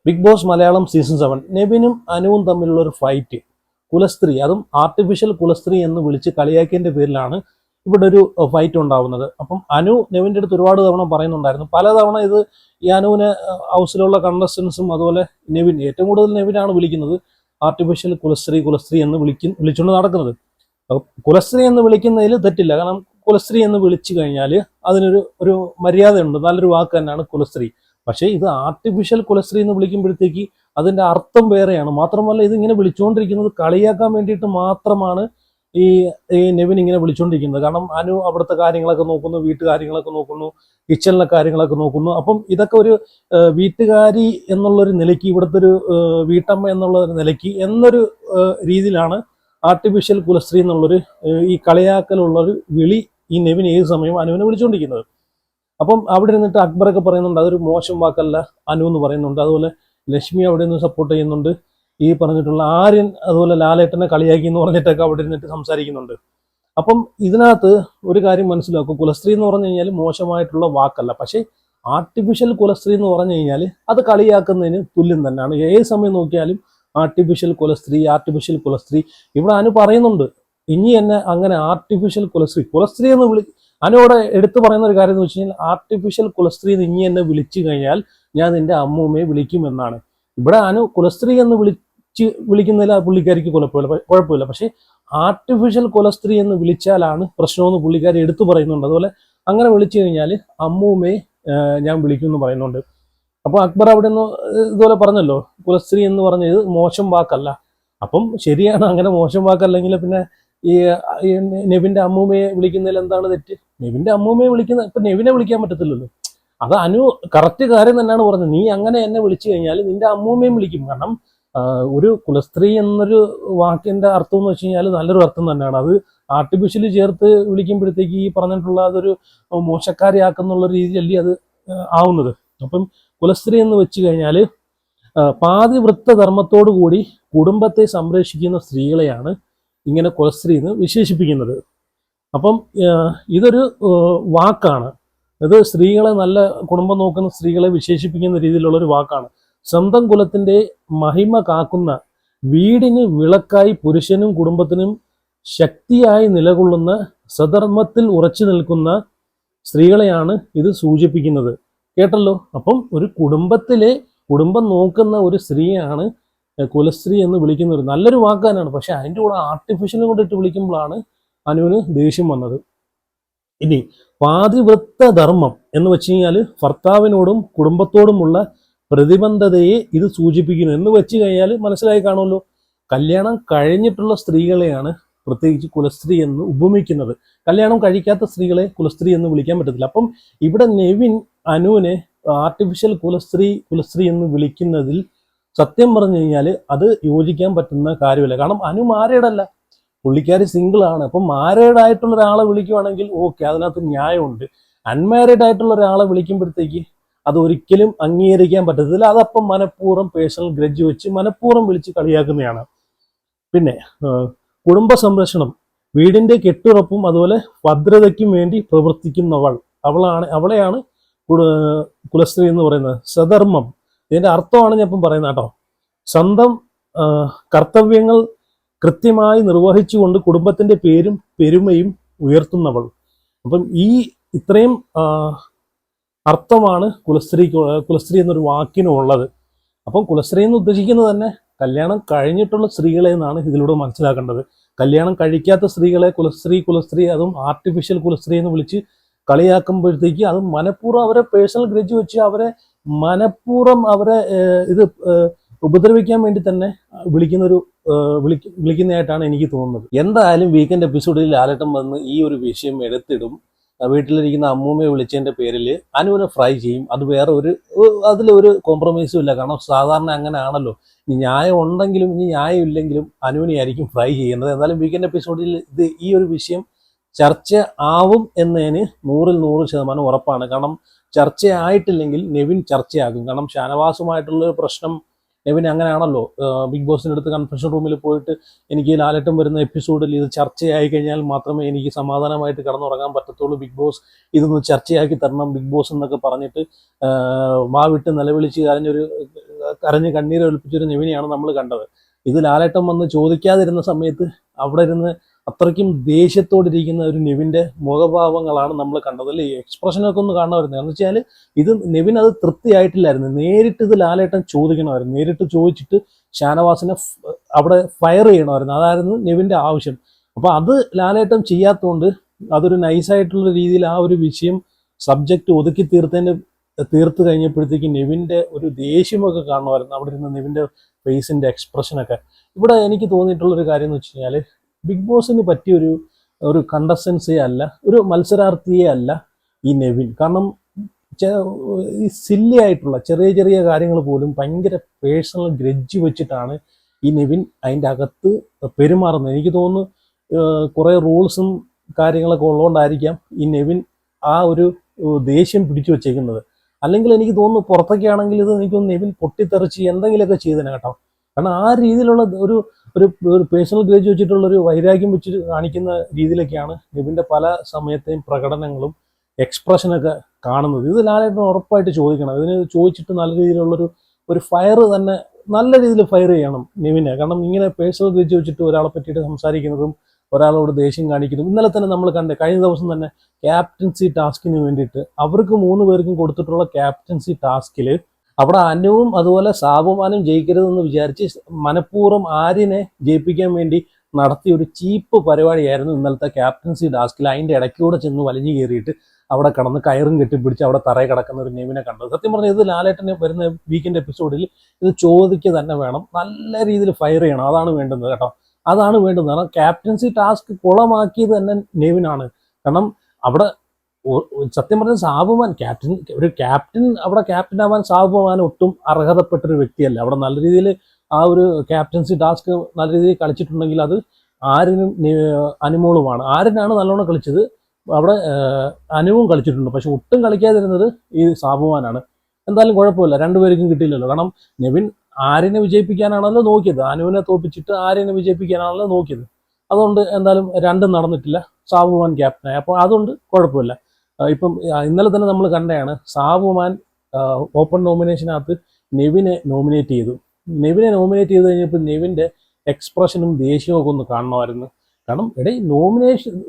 Big boss Malayalam season 7 നെവിനും അനുവും തമ്മിലുള്ള ഒരു fight, കുലസ്ത്രീ, അതും ആർട്ടിഫിഷ്യൽ കുലസ്ത്രീ എന്ന് വിളിച്ച് കളിയാക്കിയതിന്റെ പേരിലാണ് ഇവിടെ ഒരു ഫൈറ്റ് ഉണ്ടാവുന്നത്. അപ്പം അനു നെവിൻ്റെ അടുത്ത് ഒരുപാട് തവണ പറയുന്നുണ്ടായിരുന്നു, പലതവണ ഇത് ഈ അനുവിനെ ഹൗസിലുള്ള കണ്ടസ്റ്റൻസും അതുപോലെ നെവിൻ, ഏറ്റവും കൂടുതൽ നെവിനാണ് വിളിക്കുന്നത് ആർട്ടിഫിഷ്യൽ കുലസ്ത്രീ കുലസ്ത്രീ എന്ന് വിളിച്ചുകൊണ്ട് നടക്കുന്നത്. കുലസ്ത്രീ എന്ന് വിളിക്കുന്നതിൽ തെറ്റില്ല, കാരണം കുലസ്ത്രീ എന്ന് വിളിച്ചു കഴിഞ്ഞാൽ അതിനൊരു മര്യാദയുണ്ട്, നല്ലൊരു വാക്ക് തന്നെയാണ് കുലസ്ത്രീ. പക്ഷേ ഇത് ആർട്ടിഫിഷ്യൽ കുലസ്ത്രീ എന്ന് വിളിക്കുമ്പോഴത്തേക്ക് അതിന്റെ അർത്ഥം വേറെയാണ്. മാത്രമല്ല ഇതിങ്ങനെ വിളിച്ചുകൊണ്ടിരിക്കുന്നത് കളിയാക്കാൻ വേണ്ടിയിട്ട് മാത്രമാണ് ഈ നെവിൻ ഇങ്ങനെ വിളിച്ചുകൊണ്ടിരിക്കുന്നത്. കാരണം അനു അവിടുത്തെ കാര്യങ്ങളൊക്കെ നോക്കുന്നു, വീട്ടുകാര്യങ്ങളൊക്കെ നോക്കുന്നു, കിച്ചണിലെ കാര്യങ്ങളൊക്കെ നോക്കുന്നു. അപ്പം ഇതൊക്കെ ഒരു വീട്ടുകാരി എന്നുള്ളൊരു നിലയ്ക്ക്, ഇവിടുത്തെ ഒരു വീട്ടമ്മ എന്നുള്ള നിലയ്ക്ക് എന്നൊരു രീതിയിലാണ് ആർട്ടിഫിഷ്യൽ കുലസ്ത്രീ എന്നുള്ളൊരു ഈ കളിയാക്കലുള്ളൊരു വിളി ഈ നെവിൻ ഏത് സമയവും അനുവിനെ വിളിച്ചുകൊണ്ടിരിക്കുന്നത്. അപ്പം അവിടെ ഇരുന്നിട്ട് അക്ബറൊക്കെ പറയുന്നുണ്ട് അതൊരു മോശം വാക്കല്ല അനു എന്ന് പറയുന്നുണ്ട്. അതുപോലെ ലക്ഷ്മി അവിടെ നിന്ന് സപ്പോർട്ട് ചെയ്യുന്നുണ്ട്. ഈ പറഞ്ഞിട്ടുള്ള ആര്യൻ അതുപോലെ ലാലേട്ടനെ കളിയാക്കി എന്ന് പറഞ്ഞിട്ടൊക്കെ അവിടെ ഇരുന്നിട്ട് സംസാരിക്കുന്നുണ്ട്. അപ്പം ഇതിനകത്ത് ഒരു കാര്യം മനസ്സിലാക്കും, കുലസ്ത്രീ എന്ന് പറഞ്ഞു കഴിഞ്ഞാൽ മോശമായിട്ടുള്ള വാക്കല്ല. പക്ഷേ ആർട്ടിഫിഷ്യൽ കുലസ്ത്രീ എന്ന് പറഞ്ഞു കഴിഞ്ഞാൽ അത് കളിയാക്കുന്നതിന് തുല്യം തന്നെയാണ്. ഏത് സമയം നോക്കിയാലും ആർട്ടിഫിഷ്യൽ കുലസ്ത്രീ ആർട്ടിഫിഷ്യൽ കുലസ്ത്രീ. ഇവിടെ അനു പറയുന്നുണ്ട്, ഇനി എന്നെ അങ്ങനെ ആർട്ടിഫിഷ്യൽ കുലസ്ത്രീ എന്ന് അനുവിടെ എടുത്തു പറയുന്ന ഒരു കാര്യം എന്ന് വെച്ച് കഴിഞ്ഞാൽ ആർട്ടിഫിഷ്യൽ കുലസ്ത്രീ എന്ന് ഇനി എന്നെ വിളിച്ചു കഴിഞ്ഞാൽ ഞാൻ നിന്റെ അമ്മൂമ്മയെ വിളിക്കുമെന്നാണ്. ഇവിടെ അനു കുലസ്ത്രീ എന്ന് വിളിക്കുന്നതിൽ പുള്ളിക്കാരിക്ക് കുഴപ്പമില്ല. പക്ഷേ ആർട്ടിഫിഷ്യൽ കുലസ്ത്രീ എന്ന് വിളിച്ചാലാണ് പ്രശ്നമെന്ന് പുള്ളിക്കാരി എടുത്തു പറയുന്നുണ്ട്. അതുപോലെ അങ്ങനെ വിളിച്ചു കഴിഞ്ഞാൽ അമ്മൂമ്മയെ ഞാൻ വിളിക്കുമെന്ന് പറയുന്നുണ്ട്. അപ്പോൾ അക്ബർ അവിടെ നിന്ന് ഇതുപോലെ പറഞ്ഞല്ലോ, കുലസ്ത്രീ എന്ന് പറഞ്ഞത് മോശം വാക്കല്ല. അപ്പം ശരിയാണ്, അങ്ങനെ മോശം വാക്കല്ലെങ്കിൽ പിന്നെ ഈ നെവിന്റെ അമ്മൂമ്മയെ വിളിക്കുന്നതിൽ എന്താണ് തെറ്റ്? നെവിന്റെ അമ്മൂമ്മയെ ഇപ്പൊ നെവിനെ വിളിക്കാൻ പറ്റത്തില്ലല്ലോ. അത് അനു കറക്റ്റ് കാര്യം തന്നെയാണ് പറഞ്ഞത്. നീ അങ്ങനെ എന്നെ വിളിച്ചു കഴിഞ്ഞാൽ നിന്റെ അമ്മൂമ്മയും വിളിക്കും. കാരണം ഒരു കുലസ്ത്രീ എന്നൊരു വാക്കിന്റെ അർത്ഥം എന്ന് വെച്ച് കഴിഞ്ഞാൽ നല്ലൊരു അർത്ഥം തന്നെയാണ്. അത് ആർട്ടിഫിഷ്യലി ചേർത്ത് വിളിക്കുമ്പോഴത്തേക്ക് ഈ പറഞ്ഞിട്ടുള്ള അതൊരു മോശക്കാരിയാക്കുന്നുള്ള രീതിയല്ലേ അത് ആവുന്നത്. അപ്പം കുലസ്ത്രീ എന്ന് വെച്ച് കഴിഞ്ഞാൽ പാതിവൃത്ത ധർമ്മത്തോടു കൂടി കുടുംബത്തെ സംരക്ഷിക്കുന്ന സ്ത്രീകളെയാണ് ഇങ്ങനെ കുലസ്ത്രീ എന്ന് വിശേഷിപ്പിക്കുന്നത്. അപ്പം ഇതൊരു വാക്കാണ്. ഇത് സ്ത്രീകളെ, നല്ല കുടുംബം നോക്കുന്ന സ്ത്രീകളെ വിശേഷിപ്പിക്കുന്ന രീതിയിലുള്ളൊരു വാക്കാണ്. സ്വന്തം കുലത്തിന്റെ മഹിമ കാക്കുന്ന, വീടിന് വിളക്കായി പുരുഷനും കുടുംബത്തിനും ശക്തിയായി നിലകൊള്ളുന്ന, സധർമ്മത്തിൽ ഉറച്ചു നിൽക്കുന്ന സ്ത്രീകളെയാണ് ഇത് സൂചിപ്പിക്കുന്നത്. കേട്ടല്ലോ. അപ്പം ഒരു കുടുംബം നോക്കുന്ന ഒരു സ്ത്രീയാണ് കുലസ്ത്രീ എന്ന് വിളിക്കുന്നത്. നല്ലൊരു വാക്ക് തന്നെയാണ്. പക്ഷെ അതിൻ്റെ കൂടെ ആർട്ടിഫിഷ്യലും കൂടെ ഇട്ട് വിളിക്കുമ്പോഴാണ് അനുവിന് ദേഷ്യം വന്നത്. ഇനി പാതിവൃത്ത ധർമ്മം എന്ന് വെച്ച് കഴിഞ്ഞാൽ ഭർത്താവിനോടും കുടുംബത്തോടുമുള്ള പ്രതിബദ്ധതയെ ഇത് സൂചിപ്പിക്കുന്നു എന്ന് വെച്ച് കഴിഞ്ഞാൽ മനസ്സിലായി കാണുമല്ലോ. കല്യാണം കഴിഞ്ഞിട്ടുള്ള സ്ത്രീകളെയാണ് പ്രത്യേകിച്ച് കുലസ്ത്രീ എന്ന് ഉപമിക്കുന്നത്. കല്യാണം കഴിക്കാത്ത സ്ത്രീകളെ കുലസ്ത്രീ എന്ന് വിളിക്കാൻ പറ്റത്തില്ല. അപ്പം ഇവിടെ നെവിൻ അനുവിനെ ആർട്ടിഫിഷ്യൽ കുലസ്ത്രീ എന്ന് വിളിക്കുന്നതിൽ സത്യം പറഞ്ഞു കഴിഞ്ഞാൽ അത് യോജിക്കാൻ പറ്റുന്ന കാര്യമില്ല. കാരണം അനു മാരീഡ് അല്ല, പുള്ളിക്കാരി സിംഗിൾ ആണ്. അപ്പം മാരീഡ് ആയിട്ടുള്ള ഒരാളെ വിളിക്കുവാണെങ്കിൽ ഓക്കെ, അതിനകത്ത് ന്യായമുണ്ട്. അൺമാരീഡ് ആയിട്ടുള്ള ഒരാളെ വിളിക്കുമ്പോഴത്തേക്ക് അത് ഒരിക്കലും അംഗീകരിക്കാൻ പറ്റത്തില്ല. അതപ്പം മനഃപൂർവ്വം പേഴ്സണൽ ഗ്രഡ്ജ് വെച്ച് മനഃപൂർവ്വം വിളിച്ച് കളിയാക്കുന്നതാണ്. പിന്നെ കുടുംബ സംരക്ഷണം, വീടിന്റെ കെട്ടുറപ്പും അതുപോലെ ഭദ്രതയ്ക്കും വേണ്ടി അവളെയാണ് കുലസ്ത്രീ എന്ന് പറയുന്നത്. സധർമ്മം, ഇതിന്റെ അർത്ഥമാണ് ഞാൻ ഇപ്പം പറയുന്നത് കേട്ടോ. സ്വന്തം കർത്തവ്യങ്ങൾ കൃത്യമായി നിർവഹിച്ചുകൊണ്ട് കുടുംബത്തിന്റെ പേരും പെരുമയും ഉയർത്തുന്നവൾ. അപ്പം ഈ ഇത്രയും അർത്ഥമാണ് കുലസ്ത്രീ എന്നൊരു വാക്കിനുള്ളത്. അപ്പം കുലസ്ത്രീ എന്ന് ഉദ്ദേശിക്കുന്നത് തന്നെ കല്യാണം കഴിഞ്ഞിട്ടുള്ള സ്ത്രീകളെ എന്നാണ് ഇതിലൂടെ മനസ്സിലാക്കേണ്ടത്. കല്യാണം കഴിക്കാത്ത സ്ത്രീകളെ കുലസ്ത്രീ അതും ആർട്ടിഫിഷ്യൽ കുലസ്ത്രീ എന്ന് വിളിച്ച് കളിയാക്കുമ്പോഴത്തേക്ക് അത് മനഃപൂർവ്വം അവരെ പേഴ്സണൽ ഗ്രഡ്ജ് വെച്ച് അവരെ മനഃപൂർവ്വം അവരെ ഇത് ഉപദ്രവിക്കാൻ വേണ്ടി തന്നെ വിളിക്കുന്നതായിട്ടാണ് എനിക്ക് തോന്നുന്നത്. എന്തായാലും വീക്കെൻഡ് എപ്പിസോഡിൽ ലാലേട്ടൻ വന്ന് ഈ ഒരു വിഷയം എടുത്തിടും. വീട്ടിലിരിക്കുന്ന അമ്മൂമ്മയെ വിളിച്ചതിന്റെ പേരിൽ അനുവിനെ ഫ്രൈ ചെയ്യും. അത് വേറെ അതിലൊരു കോംപ്രമൈസും ഇല്ല. കാരണം സാധാരണ അങ്ങനെ ആണല്ലോ. ഇനി ന്യായം ഉണ്ടെങ്കിലും ഇനി ന്യായം ഇല്ലെങ്കിലും അനുവിനെ ആയിരിക്കും ഫ്രൈ ചെയ്യുന്നത്. എന്നാലും വീക്കെൻഡ് എപ്പിസോഡിൽ ഈ ഒരു വിഷയം ചർച്ച ആവും എന്നതിന് 100% ഉറപ്പാണ്. കാരണം ചർച്ചയായിട്ടില്ലെങ്കിൽ നെവിൻ ചർച്ചയാകും. കാരണം ഷാനവാസുമായിട്ടുള്ള പ്രശ്നം നെവിൻ അങ്ങനെയാണല്ലോ, ബിഗ് ബോസിൻ്റെ അടുത്ത് കൺഫെഷൻ റൂമിൽ പോയിട്ട് എനിക്ക് ലാലേട്ടൻ വരുന്ന എപ്പിസോഡിൽ ഇത് ചർച്ചയായി കഴിഞ്ഞാൽ മാത്രമേ എനിക്ക് സമാധാനമായിട്ട് കിടന്നുറങ്ങാൻ പറ്റത്തുള്ളൂ, ബിഗ് ബോസ് ഇതൊന്ന് ചർച്ചയാക്കി തരണം ബിഗ് ബോസ് എന്നൊക്കെ പറഞ്ഞിട്ട് വിട്ട് നിലവിളിച്ച് കരഞ്ഞ് കണ്ണീര് ഒലിപ്പിച്ചൊരു നെവിനെയാണ് നമ്മൾ കണ്ടത്. ഇത് ലാലേട്ടൻ വന്ന് ചോദിക്കാതിരുന്ന സമയത്ത് അവിടെ ഇരുന്ന് അത്രയ്ക്കും ദേഷ്യത്തോടിരിക്കുന്ന ഒരു നെവിൻ്റെ മുഖഭാവങ്ങളാണ് നമ്മൾ കണ്ടത് അല്ലേ. എക്സ്പ്രഷനൊക്കെ ഒന്ന് കാണുമായിരുന്നു. എന്ന് വെച്ചാൽ ഇത് നെവിൻ അത് തൃപ്തിയായിട്ടില്ലായിരുന്നു. നേരിട്ട് ഇത് ലാലേട്ടൻ ചോദിക്കണമായിരുന്നു, നേരിട്ട് ചോദിച്ചിട്ട് ഷാനവാസിനെ അവിടെ ഫയർ ചെയ്യണമായിരുന്നു. അതായിരുന്നു നെവിൻ്റെ ആവശ്യം. അപ്പോൾ അത് ലാലേട്ടൻ ചെയ്യാത്തതുകൊണ്ട് അതൊരു നൈസായിട്ടുള്ള രീതിയിൽ ആ ഒരു വിഷയം സബ്ജക്റ്റ് ഒതുക്കി തീർത്ത് കഴിഞ്ഞപ്പോഴത്തേക്ക് നെവിൻ്റെ ഒരു ദേഷ്യമൊക്കെ കാണുമായിരുന്നു അവിടെ ഇരുന്ന്, നെവിൻ്റെ ഫേസിൻ്റെ എക്സ്പ്രഷനൊക്കെ. ഇവിടെ എനിക്ക് തോന്നിയിട്ടുള്ളൊരു കാര്യം എന്ന് വെച്ച് കഴിഞ്ഞാൽ ബിഗ് ബോസിന് പറ്റിയൊരു കണ്ടസ്റ്റൻസേ അല്ല, ഒരു മത്സരാർത്ഥിയേ അല്ല ഈ നെവിൻ. കാരണം ഈ സില്ലി ആയിട്ടുള്ള ചെറിയ ചെറിയ കാര്യങ്ങൾ പോലും ഭയങ്കര പേഴ്സണൽ ഗ്രഡ്ജ് വെച്ചിട്ടാണ് ഈ നെവിൻ അതിൻ്റെ അകത്ത് പെരുമാറുന്നത്. എനിക്ക് തോന്നുന്നു കുറേ റൂൾസും കാര്യങ്ങളൊക്കെ ഉള്ളതുകൊണ്ടായിരിക്കാം ഈ നെവിൻ ആ ഒരു ദേഷ്യം പിടിച്ചു വെച്ചേക്കുന്നത്. അല്ലെങ്കിൽ എനിക്ക് തോന്നുന്നു പുറത്തൊക്കെ ആണെങ്കിൽ ഇത് എനിക്കൊന്ന് നെവിൻ പൊട്ടിത്തെറിച്ച് എന്തെങ്കിലുമൊക്കെ ചെയ്തേനെ കേട്ടോ. കാരണം ആ രീതിയിലുള്ള ഒരു പേഴ്സണൽ ഗ്രേജ് വെച്ചിട്ടുള്ള ഒരു വൈരാഗ്യം വെച്ചിട്ട് കാണിക്കുന്ന രീതിയിലൊക്കെയാണ് നെവിൻ്റെ പല സമയത്തെയും പ്രകടനങ്ങളും എക്സ്പ്രഷനൊക്കെ കാണുന്നത്. ഇത് ലാലേട്ടൻ ഉറപ്പായിട്ട് ചോദിക്കണം. ഇതിന് ചോദിച്ചിട്ട് നല്ല രീതിയിലുള്ളൊരു ഫയർ തന്നെ നല്ല രീതിയിൽ ഫയർ ചെയ്യണം നെവിനെ. കാരണം ഇങ്ങനെ പേഴ്സണൽ ഗ്രേജ് വെച്ചിട്ട് ഒരാളെ പറ്റിയിട്ട് സംസാരിക്കുന്നതും ഒരാളോട് ദേഷ്യം കാണിക്കുന്നതും ഇന്നലെ തന്നെ നമ്മൾ കണ്ടേ. കഴിഞ്ഞ ദിവസം തന്നെ ക്യാപ്റ്റൻസി ടാസ്കിന് വേണ്ടിയിട്ട് അവർക്ക് 3 പേർക്കും കൊടുത്തിട്ടുള്ള ക്യാപ്റ്റൻസി ടാസ്കിൽ അവിടെ അനുവും അതുപോലെ സാബുമാനും ജയിക്കരുതെന്ന് വിചാരിച്ച് മനഃപൂർവ്വം ആര്യനെ ജയിപ്പിക്കാൻ വേണ്ടി നടത്തിയ ഒരു ചീപ്പ് പരിപാടിയായിരുന്നു ഇന്നലത്തെ ക്യാപ്റ്റൻസി ടാസ്കിൽ. അതിൻ്റെ ഇടയ്ക്കൂടെ ചെന്ന് വലിഞ്ഞു കയറിയിട്ട് അവിടെ കടന്ന് കയറും കെട്ടിപ്പിടിച്ച് അവിടെ തറയിൽ കിടക്കുന്ന ഒരു നെവിനെ കണ്ടത്. സത്യം പറഞ്ഞാൽ ഇത് ലാലേട്ടന് വരുന്ന വീക്കെൻഡ് എപ്പിസോഡിൽ ഇത് ചോദിക്കുക തന്നെ വേണം, നല്ല രീതിയിൽ ഫയർ ചെയ്യണം. അതാണ് വേണ്ടുന്നത് കേട്ടോ, അതാണ് വേണ്ടുന്നത്. കാരണം ക്യാപ്റ്റൻസി ടാസ്ക് കുളമാക്കിയത് തന്നെ നെവിനാണ്. കാരണം അവിടെ സത്യം പറഞ്ഞാൽ സാബുമാൻ ഒരു ക്യാപ്റ്റൻ അവിടെ ക്യാപ്റ്റൻ ആവാൻ സാബുമാൻ ഒട്ടും അർഹതപ്പെട്ടൊരു വ്യക്തിയല്ല. അവിടെ നല്ല രീതിയിൽ ആ ഒരു ക്യാപ്റ്റൻസി ടാസ്ക് നല്ല രീതിയിൽ കളിച്ചിട്ടുണ്ടെങ്കിൽ അത് ആര്യനും അനുമോളുമാണ്. ആര്യനാണ് നല്ലോണം കളിച്ചത്, അവിടെ അനുവും കളിച്ചിട്ടുണ്ട്. പക്ഷെ ഒട്ടും കളിക്കാതിരുന്നത് ഈ സാബുമാനാണ്. എന്തായാലും കുഴപ്പമില്ല, രണ്ടുപേർക്കും കിട്ടിയില്ലല്ലോ. കാരണം നെവിൻ ആര്യനെ വിജയിപ്പിക്കാനാണല്ലോ നോക്കിയത്, അനുവിനെ തോപ്പിച്ചിട്ട് ആര്യനെ വിജയിപ്പിക്കാനാണല്ലോ നോക്കിയത്. അതുകൊണ്ട് എന്തായാലും രണ്ടും നടന്നിട്ടില്ല, സാബുമാൻ ക്യാപ്റ്റനായി. അപ്പോൾ അതുകൊണ്ട് കുഴപ്പമില്ല. ഇപ്പം ഇന്നലെ തന്നെ നമ്മൾ കണ്ടതാണ്, സാബുമാൻ ഓപ്പൺ നോമിനേഷനകത്ത് നെവിനെ നോമിനേറ്റ് ചെയ്തു. നെവിനെ നോമിനേറ്റ് ചെയ്ത് കഴിഞ്ഞപ്പോൾ നെവിൻ്റെ എക്സ്പ്രഷനും ദേഷ്യവും ഒക്കെ ഒന്ന് കാണണമായിരുന്നു. കാരണം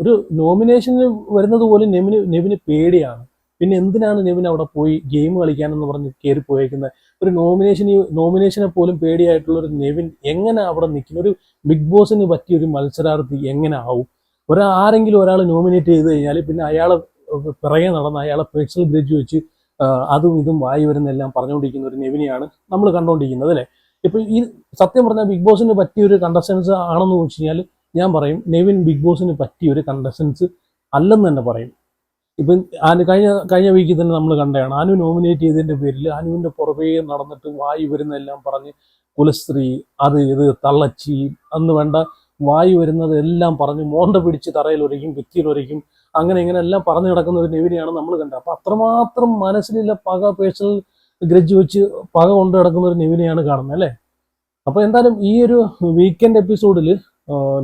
ഒരു നോമിനേഷന് വരുന്നത് പോലും നെവിന് പേടിയാണ്. പിന്നെ എന്തിനാണ് നെവിൻ അവിടെ പോയി ഗെയിം കളിക്കാനെന്ന് പറഞ്ഞ് കയറി പോയേക്കുന്നത്? ഒരു നോമിനേഷനെ പോലും പേടിയായിട്ടുള്ള ഒരു നെവിൻ എങ്ങനെ അവിടെ നിൽക്കുന്നു? ഒരു ബിഗ് ബോസിന് പറ്റിയ ഒരു മത്സരാർത്ഥി എങ്ങനെ ആവും? ആരെങ്കിലും ഒരാൾ നോമിനേറ്റ് ചെയ്ത് കഴിഞ്ഞാൽ പിന്നെ അയാളെ പിറകെ നടന്ന് അയാളെ പേഴ്സണൽ ഗ്രഡ്ജ് വെച്ച് അതും ഇതും വായി വരുന്നെല്ലാം പറഞ്ഞുകൊണ്ടിരിക്കുന്ന ഒരു നെവിനെയാണ് നമ്മൾ കണ്ടുകൊണ്ടിരിക്കുന്നത് അല്ലേ. ഇപ്പം ഈ സത്യം പറഞ്ഞാൽ ബിഗ് ബോസിന് പറ്റിയൊരു കണ്ടസ്റ്റൻസ് ആണെന്ന് വെച്ച് കഴിഞ്ഞാൽ ഞാൻ പറയും നെവിൻ ബിഗ് ബോസിന് പറ്റിയൊരു കണ്ടസ്റ്റൻസ് അല്ലെന്ന് തന്നെ പറയും. ഇപ്പം കഴിഞ്ഞ വീക്കിൽ തന്നെ നമ്മൾ കണ്ടതാണ്, അനു നോമിനേറ്റ് ചെയ്തതിൻ്റെ പേരിൽ അനുവിൻ്റെ പുറകെ നടന്നിട്ട് വായി വരുന്നതെല്ലാം പറഞ്ഞ് കുലസ്ത്രീ അത് ഇത് തള്ളച്ചി അന്ന് വേണ്ട വായി വരുന്നതെല്ലാം പറഞ്ഞ് മോണ്ട പിടിച്ച് തറയിലൊരയ്ക്കും ഭിത്തിയിലൊരയ്ക്കും അങ്ങനെ ഇങ്ങനെ എല്ലാം പറഞ്ഞു കിടക്കുന്ന ഒരു നെവിനെയാണ് നമ്മൾ കണ്ടത്. അപ്പം അത്രമാത്രം മനസ്സിലുള്ള പക, പേഴ്സണൽ ഗ്രഡ്ജ് വെച്ച് പക കൊണ്ട് കിടക്കുന്ന ഒരു നെവിനെയാണ് കാണുന്നത് അല്ലേ. അപ്പോൾ എന്തായാലും ഈ ഒരു വീക്കെൻഡ് എപ്പിസോഡിൽ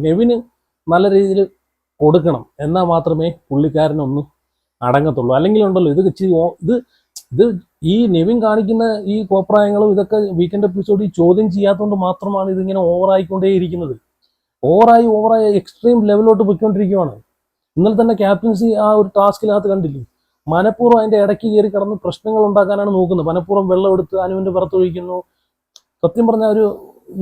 നെവിന് നല്ല രീതിയിൽ കൊടുക്കണം, എന്നാൽ മാത്രമേ പുള്ളിക്കാരനൊന്ന് അടങ്ങത്തുള്ളൂ. അല്ലെങ്കിൽ ഉണ്ടല്ലോ ഇത് ഈ നെവിൻ കാണിക്കുന്ന ഈ കോപ്രായങ്ങളും ഇതൊക്കെ വീക്കെൻഡ് എപ്പിസോഡിൽ ചോദ്യം ചെയ്യാത്തതുകൊണ്ട് മാത്രമാണ് ഇതിങ്ങനെ ഓവറായിക്കൊണ്ടേയിരിക്കുന്നത്. ഓവറായി എക്സ്ട്രീം ലെവലിലോട്ട് പോയിക്കൊണ്ടിരിക്കുകയാണ്. ഇന്നലെ തന്നെ ക്യാപ്റ്റൻസി ആ ഒരു ടാസ്കിനകത്ത് കണ്ടില്ലേ, മനഃപൂർവ്വം അതിൻ്റെ ഇടയ്ക്ക് കയറി കിടന്ന് പ്രശ്നങ്ങൾ ഉണ്ടാക്കാനാണ് നോക്കുന്നത്. മനഃപൂർവ്വം വെള്ളം എടുത്ത് അനുവിൻ്റെ പുറത്തൊഴിക്കുന്നു. സത്യം പറഞ്ഞ ഒരു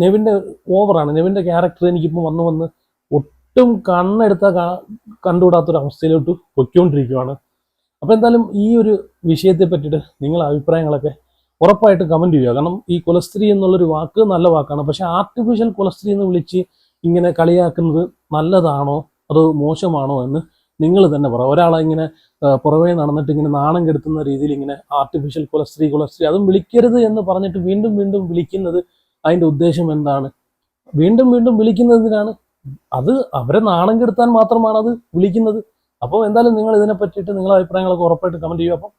നെവിൻ്റെ ഓവറാണ്. നെവിൻ്റെ ക്യാരക്ടർ എനിക്കിപ്പോൾ വന്ന് ഒട്ടും കണ്ണെടുത്താൽ കണ്ടുകൂടാത്തൊരവസ്ഥയിലോട്ട് പൊയ്ക്കൊണ്ടിരിക്കുകയാണ്. അപ്പോൾ എന്തായാലും ഈ ഒരു വിഷയത്തെ പറ്റിയിട്ട് നിങ്ങളുടെ അഭിപ്രായങ്ങളൊക്കെ ഉറപ്പായിട്ട് കമൻറ്റ് ചെയ്യുക. കാരണം ഈ കുലസ്ത്രീ എന്നുള്ളൊരു വാക്ക് നല്ല വാക്കാണ്, പക്ഷെ ആർട്ടിഫിഷ്യൽ കുലസ്ത്രീ എന്ന് വിളിച്ച് ഇങ്ങനെ കളിയാക്കുന്നത് നല്ലതാണോ അതോ മോശമാണോ എന്ന് നിങ്ങൾ തന്നെ പറ. ഒരാളെ ഇങ്ങനെ പുറമേ നടന്നിട്ട് ഇങ്ങനെ നാണം കെടുത്തുന്ന രീതിയിൽ ഇങ്ങനെ ആർട്ടിഫിഷ്യൽ കുലസ്ത്രീ അതും വിളിക്കരുത് എന്ന് പറഞ്ഞിട്ട് വീണ്ടും വീണ്ടും വിളിക്കുന്നത് അതിൻ്റെ ഉദ്ദേശം എന്താണ്? വീണ്ടും വീണ്ടും വിളിക്കുന്നതിനാണ് അത് അവരെ നാണം കെടുത്താൻ മാത്രമാണ് അത് വിളിക്കുന്നത്. അപ്പോൾ എന്തായാലും നിങ്ങൾ ഇതിനെ പറ്റിയിട്ട് നിങ്ങളുടെ അഭിപ്രായങ്ങളൊക്കെ ഉറപ്പായിട്ട് കമൻറ്റ് ചെയ്യുക. അപ്പം